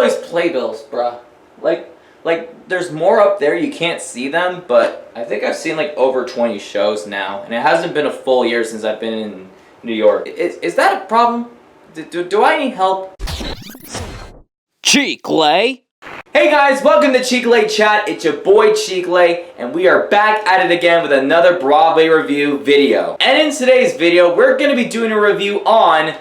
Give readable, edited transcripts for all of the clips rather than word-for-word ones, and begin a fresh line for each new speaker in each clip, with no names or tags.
all these playbills, bruh. Like, there's more up there, you can't see them, but I think I've seen like over 20 shows now, and it hasn't been a full year since I've been in New York. Is that a problem? Do I need help?
Chicle!
Hey guys, welcome to Chicle Chat. It's your boy Chicle, and we are back at it again with another Broadway review video. And in today's video, we're going to be doing a review on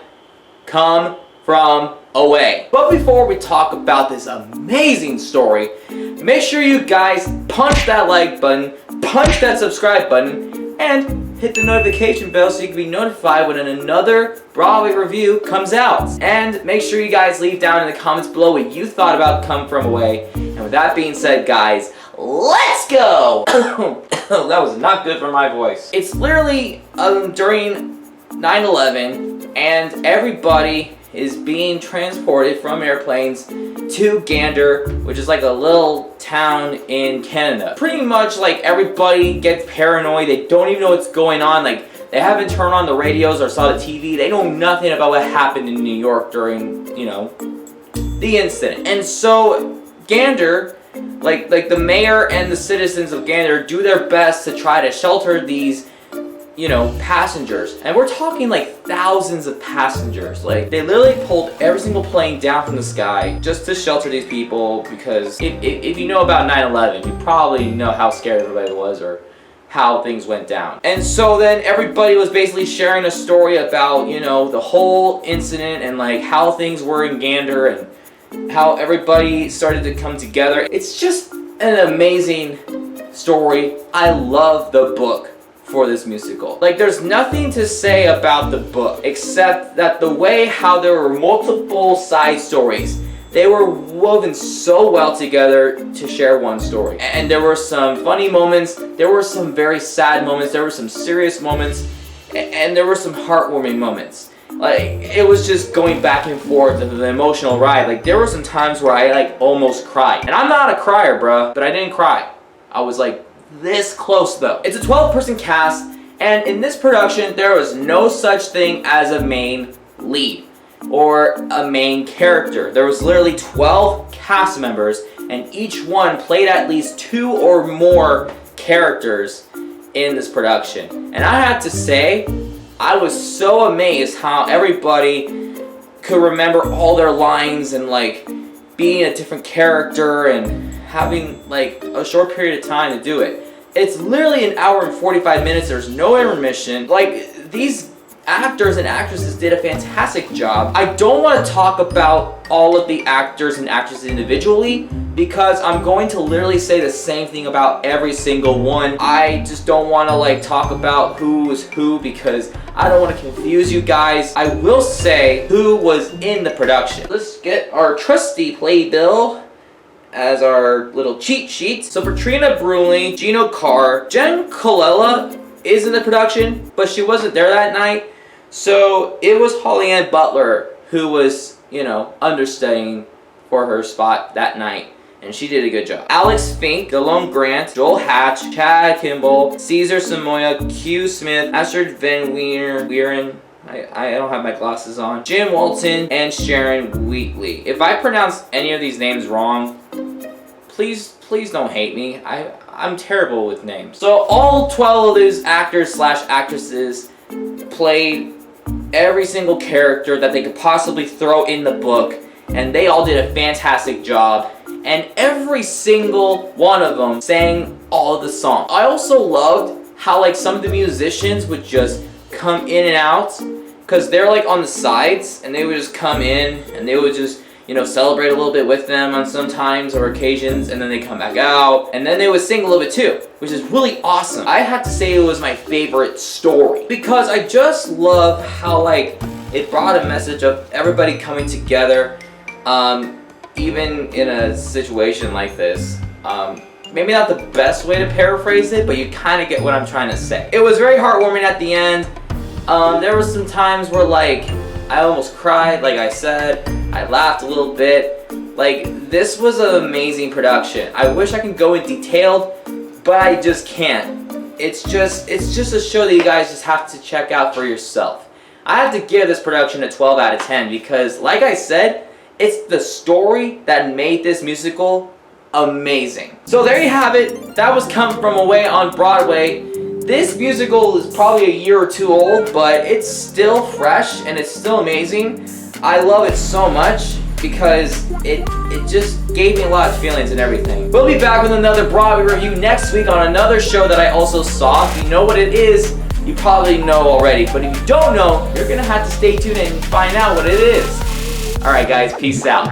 Come From Away. But before we talk about this amazing story, make sure you guys punch that like button, punch that subscribe button, and hit the notification bell so you can be notified when another Broadway review comes out. And make sure you guys leave down in the comments below what you thought about Come From Away. And with that being said, guys, let's go! That was not good for my voice. It's literally during 9/11, and everybody is being transported from airplanes to Gander, which is like a little town in Canada. Pretty much like everybody gets paranoid, they don't even know what's going on, like they haven't turned on the radios or saw the TV, they know nothing about what happened in New York during, you know, the incident. And so Gander, like the mayor and the citizens of Gander do their best to try to shelter these, you know, passengers. And we're talking like thousands of passengers. Like, they literally pulled every single plane down from the sky just to shelter these people, because if you know about 9/11, you probably know how scared everybody was or how things went down. And so then everybody was basically sharing a story about, you know, the whole incident and like how things were in Gander and how everybody started to come together. It's just an amazing story. I love the book for this musical. Like, there's nothing to say about the book except that the way how there were multiple side stories, they were woven so well together to share one story. And there were some funny moments, there were some very sad moments, there were some serious moments, and there were some heartwarming moments. Like, it was just going back and forth of the emotional ride. Like, there were some times where I like almost cried. And I'm not a crier, bruh, but I didn't cry. I was like this close though. It's a 12-person cast, and in this production there was no such thing as a main lead or a main character. There was literally 12 cast members, and each one played at least 2 or more characters in this production. And I have to say, I was so amazed how everybody could remember all their lines and like being a different character and having like a short period of time to do it. It's literally an hour and 45 minutes. There's no intermission. Like, these actors and actresses did a fantastic job. I don't want to talk about all of the actors and actresses individually, because I'm going to literally say the same thing about every single one. I just don't want to like talk about who was who, because I don't want to confuse you guys. I will say who was in the production. Let's get our trusty playbill as our little cheat sheet. So for Trina Bruley, Gino Carr, Jen Colella is in the production, but she wasn't there that night. So it was Holly Ann Butler who was, you know, understudying for her spot that night, and she did a good job. Alex Fink, Delone Grant, Joel Hatch, Chad Kimball, Caesar Samoya, Q Smith, Astrid Van Wieren, I don't have my glasses on, Jim Walton, and Sharon Wheatley. If I pronounce any of these names wrong, please don't hate me. I'm terrible with names. So all 12 of these actors slash actresses played every single character that they could possibly throw in the book, and they all did a fantastic job. And every single one of them sang all of the songs. I also loved how like some of the musicians would just come in and out, because they're like on the sides, and they would just come in and they would just, you know, celebrate a little bit with them on some times or occasions, and then they come back out, and then they would sing a little bit too, which is really awesome. I have to say it was my favorite story, because I just love how like it brought a message of everybody coming together, even in a situation like this. Maybe not the best way to paraphrase it, but you kind of get what I'm trying to say. It was very heartwarming at the end. There were some times where like I almost cried, like I said. I laughed a little bit. Like, this was an amazing production. I wish I could go in detail, but I just can't. It's just a show that you guys just have to check out for yourself. I have to give this production a 12 out of 10 because, like I said, It's the story that made this musical amazing. So there you have it. That was Come From Away on Broadway. This musical is probably a year or two old, but it's still fresh and it's still amazing. I love it so much because it just gave me a lot of feelings and everything. We'll be back with another Broadway review next week on another show that I also saw. If you know what it is, you probably know already. But if you don't know, you're gonna have to stay tuned and find out what it is. Alright guys, peace out.